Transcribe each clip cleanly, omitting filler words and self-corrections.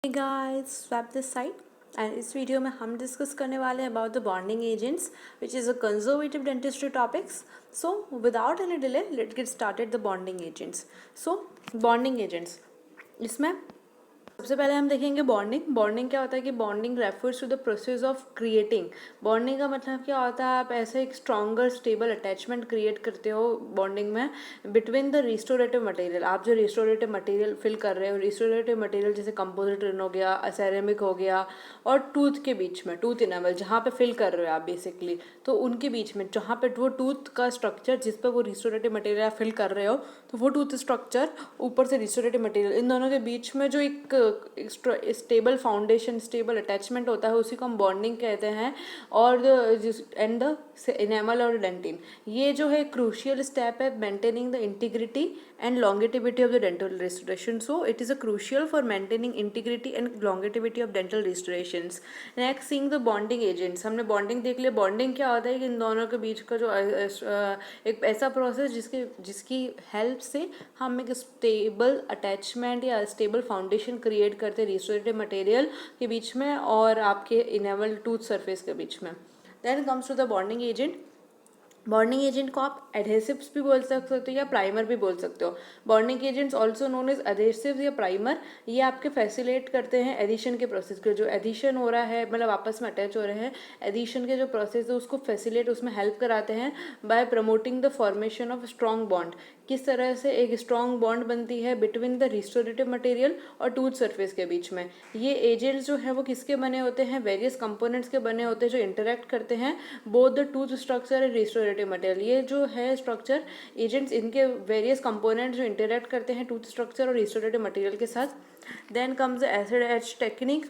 Hey guys, swap this side and इस video में हम डिस्कस करने वाले हैं about the bonding agents which is a conservative dentistry topics. So without any delay let get started the bonding agents. So bonding agents इसमें सबसे पहले हम देखेंगे बॉन्डिंग. बॉन्डिंग क्या होता है कि bonding refers to the process of creating. Bonding का मतलब क्या होता है, आप ऐसे एक स्ट्रॉन्गर स्टेबल अटैचमेंट क्रिएट करते हो बॉन्डिंग में बिटवीन द रिस्टोरेटिव मटेरियल. आप जो रिस्टोरेटिव मटेरियल फिल कर रहे हो, रिस्टोरेटिव मटेरियल जैसे कंपोजिट रिन हो गया, सेरेमिक हो गया, और टूथ के बीच में, टूथ इनेमल जहाँ पे फिल कर रहे हो आप बेसिकली, तो उनके बीच में जहाँ पे वो टूथ का स्ट्रक्चर जिस पर वो रिस्टोरेटिव मटेरियल आप फिल कर रहे हो, तो वो टूथ स्ट्रक्चर ऊपर से रिस्टोरेटिव मटेरियल, इन दोनों के बीच में जो एक स्टेबल फाउंडेशन, स्टेबल अटैचमेंट होता है, उसी को हम बॉन्डिंग कहते हैं. और एंड द इनेमल और डेंटिन, ये जो है क्रूशियल स्टेप है maintaining the integrity and longevity of the dental restoration. So it is a crucial for maintaining integrity and longevity of dental restorations. Next seeing the bonding agents. हमने bonding देख लिया. Bonding क्या होता है कि इन दोनों के बीच का जो एक ऐसा प्रोसेस जिसकी हेल्प से हम एक स्टेबल अटैचमेंट या स्टेबल फाउंडेशन क्रिएट करते हैं रिस्टोरेटिव मटेरियल के बीच में और आपके इनेमल टूथ सरफेस के बीच में. Then comes to the bonding agent. Bonding agent को आप एडहेसिव्स भी बोल सकते हो या प्राइमर भी बोल सकते हो. Bonding agents also known as adhesives या प्राइमर. ये आपके फैसिलेट करते हैं एडिशन के प्रोसेस को. जो एडिशन हो रहा है, मतलब आपस में अटैच हो रहे हैं, एडिशन के जो प्रोसेस है उसको फैसिलेट, उसमें हेल्प कराते हैं bye promoting the formation of strong bond. किस तरह से एक स्ट्रॉन्ग बॉन्ड बनती है बिटवीन द रिस्टोरेटिव मटेरियल और टूथ सरफेस के बीच में. ये एजेंट्स जो है वो किसके बने होते हैं, वेरियस कंपोनेंट्स के बने होते हैं जो इंटरेक्ट करते हैं both the tooth structure and restorative material. ये जो है स्ट्रक्चर एजेंट्स, इनके वेरियस कंपोनेंट्स जो इंटरेक्ट करते हैं टूथ स्ट्रक्चर और रिस्टोरेटिव मटेरियल के साथ. Then comes the acid etch technique.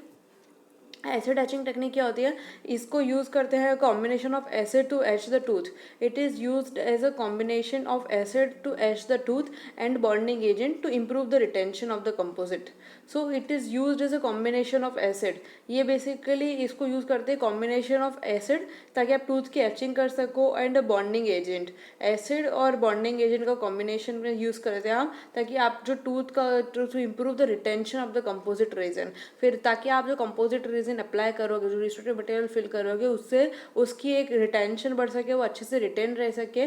Acid etching technique क्या होती है, इसको यूज़ करते हैं combination of acid to etch the tooth. It is used as a combination of acid to etch the tooth and bonding agent to improve the retention of the composite. So it is used as a combination of acid. ये basically इसको use करते हैं combination of acid ताकि आप tooth की etching कर सको, and bonding agent. Acid और बॉन्डिंग एजेंट का कॉम्बिनेशन में यूज़ करते हैं हम ताकि आप जो टूथ का to improve the retention of the composite reason. फिर ताकि आप जो कंपोजिट रीजन अप्लाई करोगे, जो रिस्टोरेटिव मटेरियल फिल करोगे, उससे उसकी एक रिटेंशन बढ़ सके, वो अच्छे से रिटेन रह सके,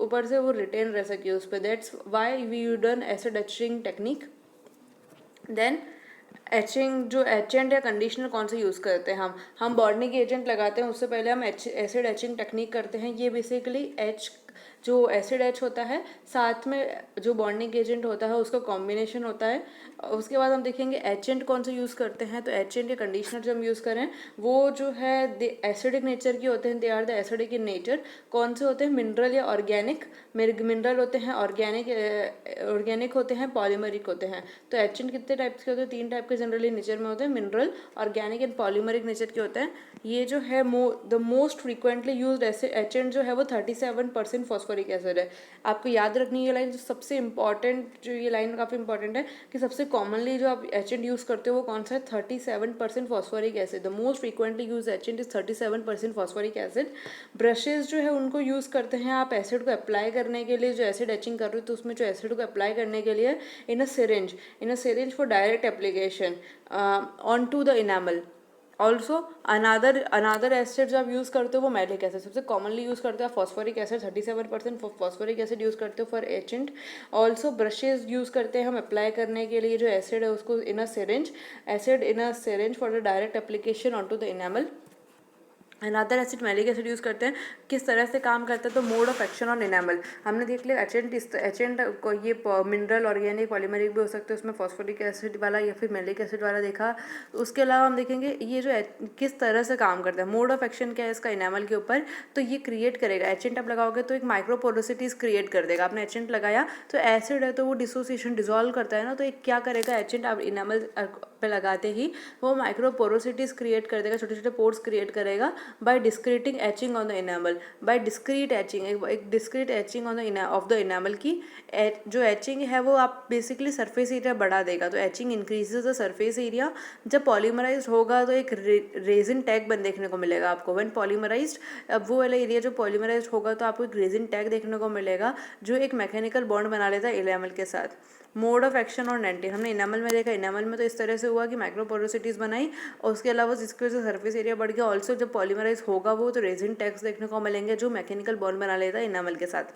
ऊपर से वो रिटेन रह सके उस पर. That's why we you done acid etching technique. Then etching, जो एचेंट या कंडीशनर कौन सा यूज़ करते हैं हम बॉन्डिंग एजेंट लगाते हैं, उससे पहले हम एसिड एचिंग टेक्निक करते हैं. ये बेसिकली जो एसिड एच होता है साथ में जो बॉन्डिंग एजेंट होता है उसका कॉम्बिनेशन होता है. उसके बाद हम देखेंगे एचेंट कौन सा यूज़ करते हैं. तो एचेंट या कंडीशनर जो हम यूज़ करें वो जो है एसिडिक नेचर के होते हैं. They are the acidic in nature. कौन से होते हैं, मिनरल या ऑर्गेनिक. मिनरल होते हैं, ऑर्गेनिक होते हैं, पॉलीमरिक होते हैं. तो एचेंट कितने टाइप्स के होते हैं, 3 टाइप के जनरली नेचर में होते हैं, mineral, organic and polymeric nature के होते हैं. ये जो है the most frequently used etchant जो है वो 37% फॉस्फोरिक एसिड है. आपको याद रखनी ये लाइन, जो सबसे इंपॉर्टेंट, जो ये लाइन काफ़ी इंपॉर्टेंट है कि सबसे कॉमनली जो आप एचेंट यूज़ करते हो वो कौन सा है, 37% phosphoric acid. The most frequently use etchant is 37% phosphoric acid. Brushes जो है उनको यूज़ करते हैं आप एसिड को अप्लाई करने के लिए. जो एसिड एचिंग कर रहे हो तो उसमें जो एसिड को अप्लाई करने के लिए in a syringe for direct application on to the enamel. Also another acid जो आप यूज़ करते हो वो मैलिक एसिड. सबसे कॉमनली यूज़ करते हो phosphoric acid, 37% phosphoric acid use करते हो for etchant. Also brushes use करते हैं हम अप्लाई करने के लिए जो एसिड है उसको in a syringe for the direct application on to the enamel. Another acid malic acid use करते हैं. किस तरह से काम करता है, तो mode of action on enamel हमने देख लिया. एचेंट को ये मिनरल, ऑर्गेनिक, पॉलीमरिक भी हो सकते हैं, उसमें फॉस्फोरिक एसिड वाला या फिर मैलिक एसिड वाला देखा. उसके अलावा हम देखेंगे ये जो किस तरह से काम करता है, मोड ऑफ एक्शन क्या है इसका इनेमल के ऊपर. तो ये क्रिएट करेगा, एचेंट आप लगाओगे तो एक माइक्रोपोरोसिटीज क्रिएट कर देगा. आपने एचेंट लगाया तो एसिड है तो वो डिसोसिएशन डिजोल्व करता है ना, तो एक क्या करेगा एचेंट आप इनेमल पे लगाते ही वो माइक्रोपोरोसिटीज क्रिएट कर देगा, छोटे छोटे पोर्स क्रिएट करेगा by discreting etching on the enamel. by discrete etching, एक discrete etching on the of the enamel की जो etching है वो आप बेसिकली सरफेस एरिया बढ़ा देगा. तो etching increases the surface area. जब पॉलीमराइज्ड होगा तो एक रेजिन टैग बन देखने को मिलेगा आपको. व्हेन पॉलीमराइज्ड, अब वो वाला एरिया जो पॉलीमराइज्ड होगा तो आपको एक रेजिन टैग देखने को मिलेगा जो एक मैकेनिकल बॉन्ड बना लेता है एनामल के साथ. मोड ऑफ एक्शन और डेंटिन, हमने इनामल में देखा, इनामल में तो इस तरह से हुआ कि माइक्रोपोरोसिटीज़ बनाई और उसके अलावा जिसकी वजह से सरफेस एरिया बढ़ गया। ऑल्सो जब पॉलीमराइज होगा वो तो रेजिन टैग्स देखने को मिलेंगे जो मैकेनिकल बॉन्ड बना लेता है इनामल के साथ।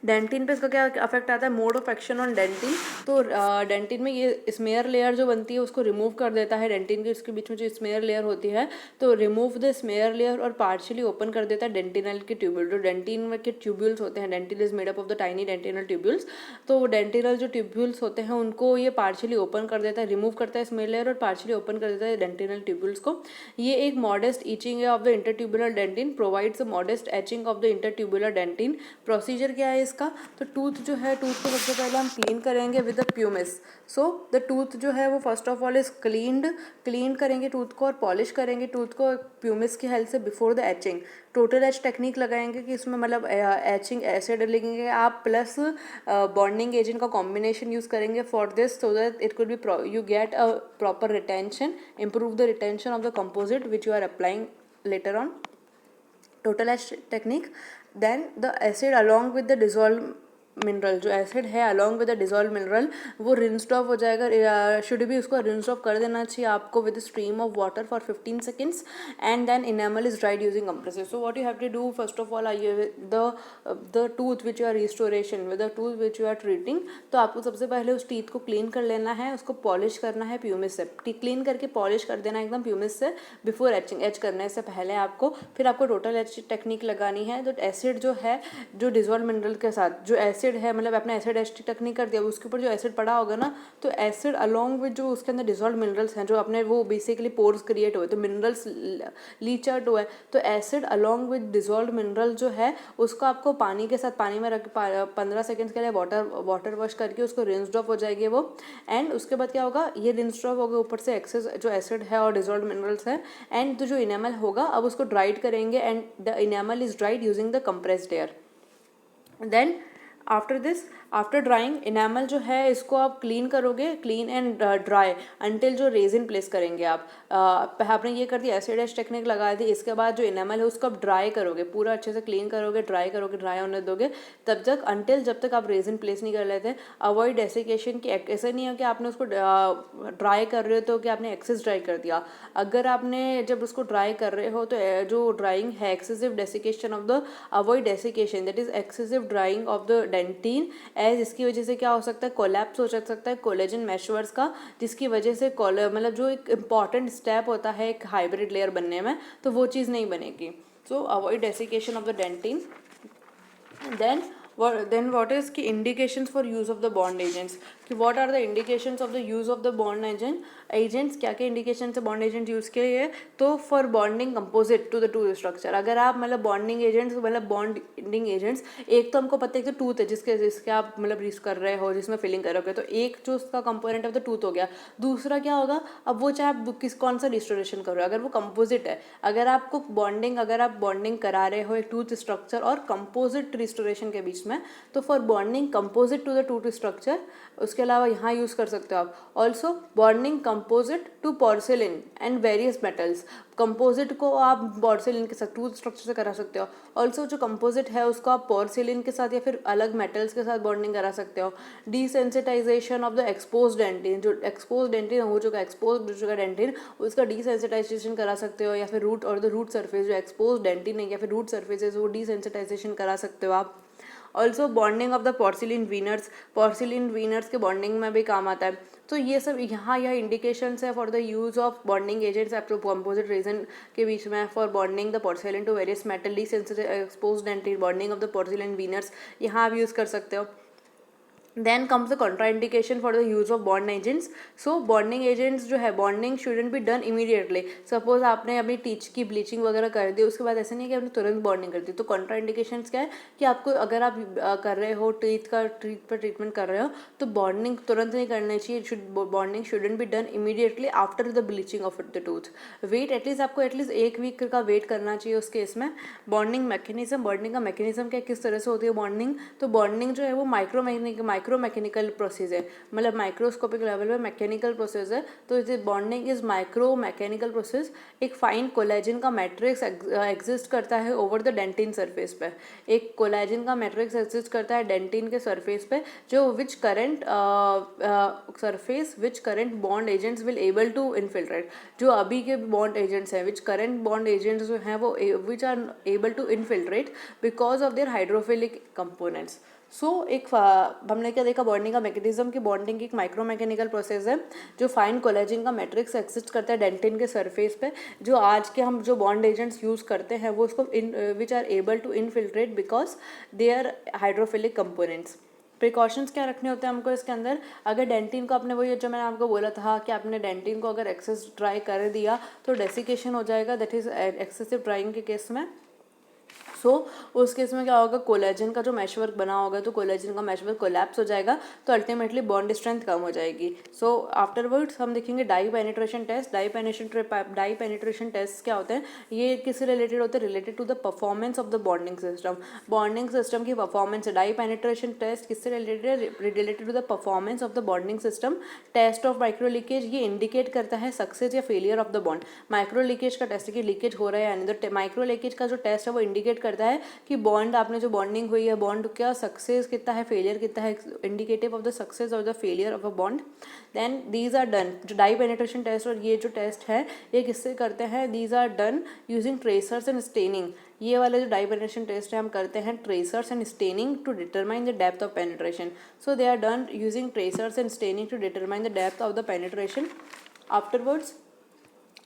डेंटिन पे इसका क्या अफेक्ट आता है, mode of action on dentin. तो डेंटिन में ये स्मेयर लेयर जो बनती है उसको रिमूव कर देता है, डेंटिन के उसके बीच में जो स्मेयर लेयर होती है तो रिमूव द स्मेयर लेयर और पार्शियली ओपन कर देता है डेंटिनल के ट्यूब्यूल। जो डेंटिन में के ट्यूब्यूल्स होते हैं, dentin is made up of the tiny dentinal tubules, तो वो डेंटिनल जो ट्यूब्यूल्स होते हैं उनको ये पार्शियली ओपन कर देता है, रिमूव करता है स्मेयर लेयर और पार्शियली ओपन कर देता है डेंटिनल ट्यूब्यूल्स को। ये एक मॉडेस्ट ईचिंग है of the intertubular dentin, provides a modest etching of the intertubular dentin. Procedure क्या है इसका, तो टूथ जो है, टूथ को सबसे पहले हम क्लीन करेंगे with the pumice. So the tooth जो है वो first of all is clean करेंगे टूथ को और पॉलिश करेंगे टूथ को प्यूमिस की हेल्प से before the etching. Total etch technique लगाएंगे कि इसमें मतलब एचिंग एसिड लेंगे आप प्लस बॉन्डिंग एजेंट का कॉम्बिनेशन यूज़ करेंगे for this, so that it could be you get a proper retention, improve the retention of the composite which you are applying later on. Total ash technique. Then the acid along with the dissolved mineral, जो acid है along with the dissolve mineral वो rinsed of हो जाएगा, should भी उसको rinsed of कर देना चाहिए आपको with stream of water for 15 seconds and then enamel is dried using compressor. So what you have to do first of all the tooth which you are restoration with the tooth which you are treating, तो आपको सबसे पहले उस teeth को clean कर लेना है, उसको पॉलिश करना है प्यूमिस से, क्लीन करके पॉलिश कर देना है एकदम प्यूमिस से बिफोर एचिंग, एच करने से पहले आपको। फिर आपको टोटल एच टेक्निक लगानी है, तो एसिड जो है जो डिजॉल्व मिनरल के साथ जो एसिड है मतलब आपने एसिड एच टेक्निक कर दिया, उसके ऊपर जो एसिड पड़ा होगा ना तो एसिड अलॉन्ग विद जो उसके अंदर डिजॉल्व मिनरल्स हैं जो अपने वो बेसिकली पोर्स क्रिएट हुए तो मिनरल्स लीच आउट हुआ है, तो acid along with dissolve mineral जो है उसको आपको पानी के साथ पानी में रख 15 सेकेंड्स के लिए वाटर वॉश करके उसको रिंस्ड ऑफ हो जाएगी वो। एंड उसके बाद क्या होगा, ये रिंस्ड ऑफ होगा ऊपर से एक्सेस जो एसिड है और डिजॉल्व मिनरल्स है। एंड तो जो इनेमल होगा अब उसको ड्राइड करेंगे and the enamel is dried using the compressed air. Then after this, after drying enamel जो है इसको आप क्लीन करोगे, क्लीन एंड ड्राई अंटिल जो रेजिन प्लेस करेंगे आप। आपने ये कर दिया एसिड एच टेक्निक लगा दी, इसके बाद जो इनेमल है उसको आप ड्राई करोगे, पूरा अच्छे से क्लीन करोगे, ड्राई करोगे, ड्राई होने दोगे तब तक अंटिल जब तक आप रेजिन प्लेस नहीं कर लेते। अवॉइड डेसिकेशन की, ऐसा नहीं है कि आपने उसको ड्राई कर रहे हो तो कि आपने एक्सेस ड्राई कर दिया। अगर आपने जब उसको ड्राई कर रहे हो तो जो ड्राइंग है excessive desiccation of the, avoid desiccation that is excessive drying of the dentin edge, इसकी वजह से क्या हो सकता है, कोलैप्स हो सकता है कोलेजन मैशवर्स का, जिसकी वजह से मतलब जो एक इम्पॉर्टेंट स्टेप होता है एक हाइब्रिड लेयर बनने में तो वो चीज़ नहीं बनेगी। So avoid desiccation of the dentin. Then what is की indications for use of the bond agents, कि what are the indications of the use of the bond agents, क्या क्या indications है bond agent यूज़ के लिए, तो for bonding composite to the tooth structure। अगर आप मतलब bonding agents मतलब bonding agents, एक तो हमको पता है कि टूथ है जिसके आप मतलब यूज़ कर रहे हो जिसमें फिलिंग करोगे, तो एक जो उसका कंपोनेंट है तो टूथ हो गया। दूसरा क्या होगा, अब वो चाहे आप कौन सा रिस्टोरेशन कर रहे हो, अगर वो कंपोजिट है, अगर आप बॉन्डिंग करा रहे हो एक टूथ स्ट्रक्चर और कंपोजिट रिस्टोरेशन के बीच में, तो for bonding composite to the tooth structure, उसके अलावा यहाँ यूज़ कर सकते हो आप। Also bonding composite to porcelain and various metals, composite को आप पोर्सिलिन के साथ टूथ स्ट्रक्चर से करा सकते हो। ऑल्सो जो कंपोजिट है उसको आप पोर्सिलिन के साथ या फिर अलग मेटल्स के साथ बॉन्डिंग करा सकते हो। Desensitization of the expose dentin, जो एक्सपोज डेंटिन हो चुका डेंटिन उसका डिसेंसिटाइजेशन करा सकते हो, या फिर रूट और द रूट सर्फेस जो एक्सपोज डेंटिन है या फिर रूट सर्फेसेस वो डिसेंसिटाइजेशन करा सकते हो आप। Also bonding of the porcelain veneers के बॉन्डिंग में भी काम आता है। तो ये सब यहाँ यह इंडिकेशंस है for the use of bonding agents आपको कंपोजिट रीजन के बीच में for bonding the porcelain to various metal, desensitize expose dentin, bonding of the porcelain veneers, यहाँ आप यूज़ कर सकते हो। Then comes the contraindication for the use of bond agents. So bonding agents जो है bonding shouldn't be done immediately. Suppose आपने अपनी teach की ब्लीचिंग वगैरह कर दी, उसके बाद ऐसा नहीं है कि आपने तुरंत बॉन्डिंग कर दी, तो contraindications क्या है कि आपको अगर आप कर रहे हो टीथ पर ट्रीटमेंट कर रहे हो तो बॉन्डिंग तुरंत नहीं करनी चाहिए, bonding shouldn't be done immediately after the bleaching of the tooth. Wait at least आपको एटलीस्ट 1 वीक का वेट करना चाहिए उस केस में। बॉन्डिंग का मैकेनिज्म क्या किस तरह से होती है बॉन्डिंग, तो बॉन्डिंग जो है वो माइक्रो माइक्रो मैकेनिकल प्रोसेस है, मतलब माइक्रोस्कोपिक लेवल पे मैकेनिकल प्रोसेस है, तो इस bonding is micro mechanical process. एक फाइन कोलेजन का मैट्रिक्स एग्जिस्ट करता है ओवर द डेंटिन सरफेस पे, एक कोलेजन का मैट्रिक्स एग्जिस्ट करता है डेंटिन के सरफेस पे, जो which current surface which current bond agents will able to infiltrate, जो अभी के बॉन्ड एजेंट्स हैं, विच करंट बॉन्ड एजेंट्स जो हैं वो which are able to infiltrate because of their hydrophilic components. एक हमने क्या देखा, बॉन्डिंग का मैकेनिज्म की बॉन्डिंग की एक माइक्रो मैकेनिकल प्रोसेस है जो फाइन कोलेजन का मैट्रिक्स एग्जिस्ट करता है डेंटिन के सरफेस पे, जो आज के हम जो बॉन्ड एजेंट्स यूज़ करते हैं वो उसको which are able to infiltrate because they are hydrophilic components. Precautions क्या रखने होते हैं हमको इसके अंदर, अगर डेंटिन को आपने वही जो मैंने आपको बोला था कि आपने डेंटिन को अगर एक्सेस ड्राई कर दिया तो डेसिकेशन हो जाएगा, दैट इज एक्सेसिव ड्राइंग के केस में। उस केस में क्या होगा, कोलेजन का जो मैशवर्क बना होगा तो कोलेजन का मैशवर्क कोलैप्स हो जाएगा, तो अल्टीमेटली बॉन्ड स्ट्रेंथ कम हो जाएगी। आफ्टरवर्ड्स हम देखेंगे dye penetration test. Dye penetration test क्या होते हैं, ये किससे रिलेटेड होते हैं, related to the performance of the bonding system, bonding system की परफॉर्मेंस। डाई पेनिट्रेशन टेस्ट किससे रिलेटेड है, related to the performance of the bonding system. Test of micro leakage, ये इंडिकेट करता है सक्सेस या failure of the bond. Micro leakage का test की leakage हो रहा है यानी तो माइक्रो लीकेज का जो टेस्ट है वो इंडिकेट करता है कि बॉन्ड आपने जो बॉन्डिंग हुई है बॉन्ड क्या सक्सेस कितना है, फेलियर कितना है, इंडिकेटिव ऑफ द सक्सेस और the failure of a bond. Then these are done, जो डाई पेनिट्रेशन टेस्ट और ये जो टेस्ट है ये किससे करते हैं, these are done using tracers and staining. ये वाले जो डाई पेनिट्रेशन टेस्ट है हम करते हैं tracers and staining to determine the depth of penetration. So they are done using tracers and staining to determine the depth of the penetration. Afterwards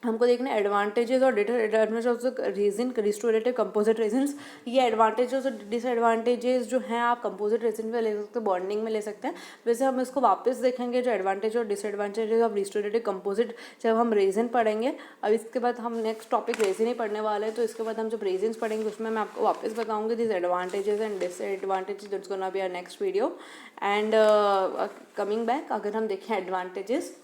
हमको देखना है एडवांटेजेस और disadvantages of the resin, restorative composite resins. ये advantages और disadvantages जो हैं आप composite resin में ले सकते हैं, बॉन्डिंग में ले सकते हैं। वैसे हम इसको वापस देखेंगे जो एडवांटेज और डिसएडवांटेजेस ऑफ रिस्टोरेटिव कंपोजिट जब हम रेजिन पढ़ेंगे। अब इसके बाद हम नेक्स्ट टॉपिक रेजिन ही पढ़ने वाले हैं, तो इसके बाद हम जब रेजिन्स पढ़ेंगे उसमें मैं आपको वापस बताऊँगी this advantages and disadvantages, that's gonna be our next video. And coming back, अगर हम देखें एडवांटेजेस,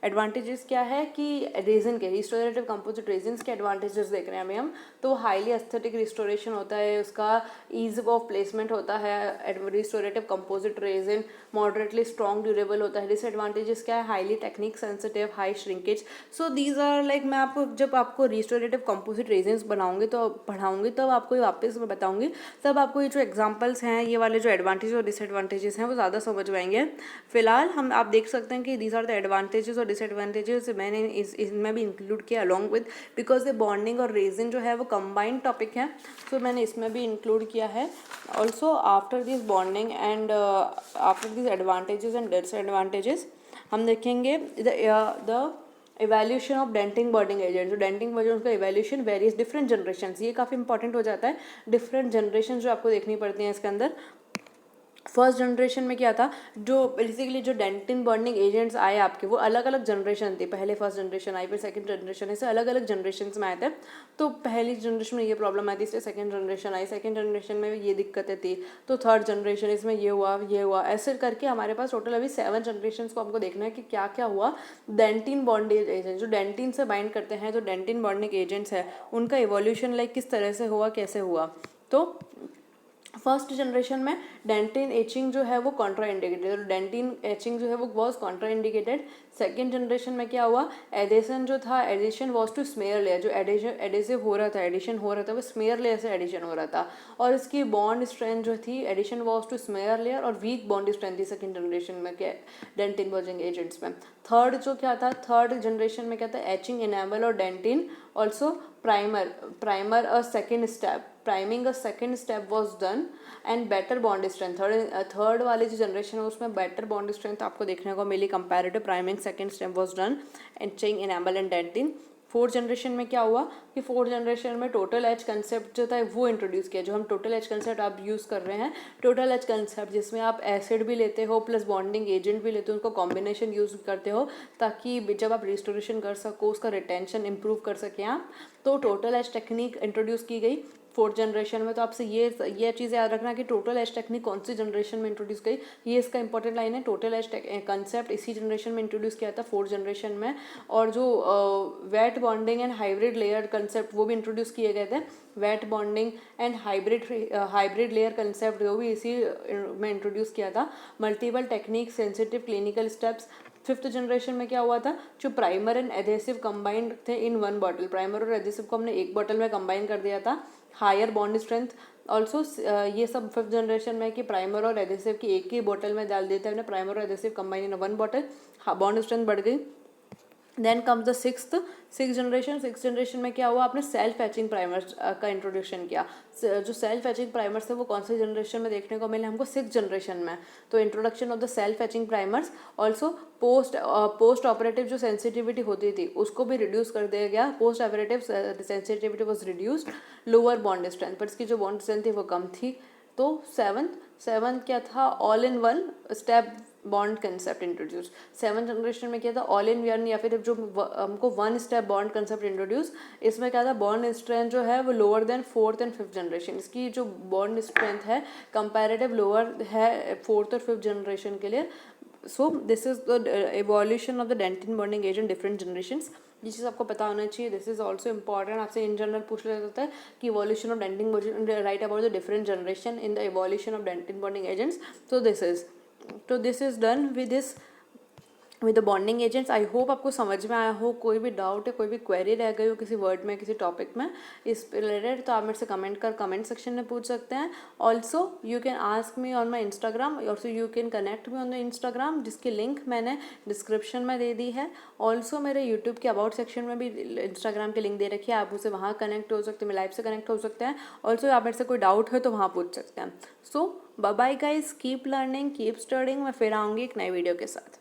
एडवांटेजेस क्या है कि रेजिन के रिस्टोरेटिव कंपोजिट रेजिन्स के एडवांटेजेस देख रहे हैं हम तो हाईली एस्थेटिक रिस्टोरेशन होता है, उसका ईज ऑफ प्लेसमेंट होता है। Restorative composite resin moderately strong durable होता है। डिसएडवांटेजेस क्या है, highly technique sensitive, high shrinkage. So these are like मैं आपको जब आपको रिस्टोरेटिव कंपोजिट रेजिन्स बनाऊंगी तो पढ़ाऊंगी तब आपको वापस मैं बताऊंगी, तब आपको ये जो एग्जाम्पल्स हैं ये वाले जो एडवांटेज और डिसएडवांटेजेस हैं वो ज़्यादा समझ में आएंगे। फिलहाल हम आप देख सकते हैं कि दीज आर द एडवांटेजेस और डिसएडवांटेजेस मैंने इसमें भी इंक्लूड किया अलॉन्ग विद, बिकॉज ये बॉन्डिंग और रेजिन जो है वो कंबाइंड टॉपिक है, सो मैंने इसमें भी इंक्लूड किया है। Also after this bonding and after this advantages and disadvantages हम देखेंगे the evolution of dentin bonding agent. जो डेंटिंग एजेंट्स का एवैल्यूशन वेरियस डिफरेंट जनरेशन, ये काफ़ी इंपॉर्टेंट हो जाता है। डिफरेंट जनरेशन जो आपको देखनी पड़ती हैं इसके अंदर। फर्स्ट जनरेशन में क्या था, जो बेसिकली जो डेंटिन बॉन्डिंग एजेंट्स आए आपके वो अलग अलग जनरेशन थी, पहले फर्स्ट जनरेशन आई फिर सेकंड जनरेशन, ऐसे अलग अलग जनरेशन में आए थे। तो पहली जनरेशन में ये प्रॉब्लम आई थी, इसलिए सेकंड जनरेशन आई, सेकंड जनरेशन में ये दिक्कतें थी, तो थर्ड जनरेशन इसमें ये हुआ, ऐसे करके हमारे पास टोटल अभी 7 जनरेशन को हमको देखना है कि क्या क्या हुआ। डेंटिन बॉन्डेज एजेंट जो डेंटिन से बाइंड करते हैं, जो डेंटिन बॉन्डिंग एजेंट्स है उनका इवोल्यूशन लाइक किस तरह से हुआ, कैसे हुआ। तो फर्स्ट जनरेशन में डेंटिन एचिंग जो है वो कॉन्ट्रा इंडिकेटेड, डेंटिन एचिंग जो है वो was contraindicated. Second generation में क्या हुआ, एडिशन जो था, adhesion was to smear layer, जो एडिसिव हो रहा था, एडिशन हो रहा था वो स्मेयर लेयर से एडिशन हो रहा था, और इसकी बॉन्ड स्ट्रेंथ जो थी, adhesion was to smear layer और वीक बॉन्ड स्ट्रेंथ थी सेकेंड जनरेशन में क्या डेंटिन बॉन्डिंग एजेंट्स में। थर्ड जो क्या था, थर्ड जनरेशन में क्या था, एचिंग इनेमल और dentin also primer a second step, priming a second step was done and better bond strength. Third वाली जो जनरेशन है उसमें बेटर बॉन्ड स्ट्रेंथ आपको देखने को मिली, comparative priming second step was done etching enamel and dentin. Fourth generation में क्या हुआ कि फोर्थ जनरेशन में टोटल एज कंसेप्ट जो था वो इंट्रोड्यूस किया, जो हम टोटल एज कंसेप्ट आप यूज़ कर रहे हैं, टोटल एज कंसेप्ट जिसमें आप एसिड भी लेते हो प्लस बॉन्डिंग एजेंट भी लेते हो, उनको कॉम्बिनेशन यूज़ करते हो ताकि जब आप रिस्टोरेशन कर सको उसका रिटेंशन इंप्रूव कर सकें आप। तो टोटल एज टेक्निक इंट्रोड्यूस की गई। फोर्थ जनरेशन में। तो आपसे ये चीज़ याद रखना कि टोटल एज टेक्निक कौन सी जनरेशन में इंट्रोड्यूस की, ये इसका इंपॉर्टेंट लाइन है। टोटल एज कंसेप्ट इसी जनरेशन में इंट्रोड्यूस किया था, फोर्थ जनरेशन में। और जो wet bonding and hybrid layer concept वो भी इंट्रोड्यूस किए गए थे। Wet bonding and hybrid layer concept वो भी इसी में इंट्रोड्यूस किया था। Multiple technique, sensitive clinical steps. Fifth generation में क्या हुआ था, जो प्राइमर एंड एडेसिव कंबाइंड थे इन वन बॉटल, प्राइमर और एडेसिव को हमने एक बॉटल में कंबाइन कर दिया था। हायर बॉन्ड स्ट्रेंथ ऑल्सो, ये सब फिफ्थ जनरेशन में कि प्राइमर और एडेसिव की एक ही बॉटल में डाल देते हैं हमने, प्राइमर और adhesive combine in one bottle, bond strength बढ़ गई। Then comes the six generation में क्या हुआ, आपने सेल्फ एचिंग प्राइमर्स का इंट्रोडक्शन किया। जो सेल्फ एचिंग प्राइमर्स थे वो कौन सी जनरेशन में देखने को मिले हमको, सिक्स जनरेशन में। तो introduction of the self etching primers, also post operative जो सेंसिटिविटी होती थी उसको भी रिड्यूस कर दिया गया। Post operative sensitivity was reduced, lower bond strength, पर इसकी जो बॉन्ड स्ट्रेंथ थी वो कम थी। तो सेवंथ क्या था, all in one step bond concept introduce. Seven generation में क्या था, ऑल इन वन, या फिर जो हमको one step bond concept introduce. इसमें क्या था, बॉन्ड स्ट्रेंथ जो है वो lower than fourth and fifth generation, इसकी जो बॉन्ड स्ट्रेंथ है कंपैरेटिव लोअर है फोर्थ और फिफ्थ जनरेशन के लिए। So this is the evolution of the dentin bonding agent different generations. ये चीज़ आपको पता होना चाहिए। दिस इज ऑल्सो इंपॉर्टेंट, आपसे इन जनरल पूछ लिया जाता है कि evolution of dentin, right about the different generation in the evolution of dentin bonding agents. तो this is done with the bonding agents. I hope आपको समझ में आया हो। कोई भी डाउट है, कोई भी क्वेरी रह गई हो किसी वर्ड में, किसी टॉपिक में इस रिलेटेड, तो आप मेरे से कमेंट सेक्शन में पूछ सकते हैं। Also you can ask me on my Instagram, also you can connect me on the Instagram, जिसकी लिंक मैंने डिस्क्रिप्शन में दे दी है। ऑल्सो मेरे यूट्यूब के अबाउट सेक्शन में भी इंस्टाग्राम की लिंक दे रखी है, आप उसे वहाँ कनेक्ट हो सकते हैं, लाइव से कनेक्ट हो सकते हैं। ऑल्सो आप मेरे से कोई डाउट है तो वहाँ पूछ सकते हैं। So bye bye guys, keep learning, keep studying. मैं फिर आऊँगी एक नई वीडियो के साथ।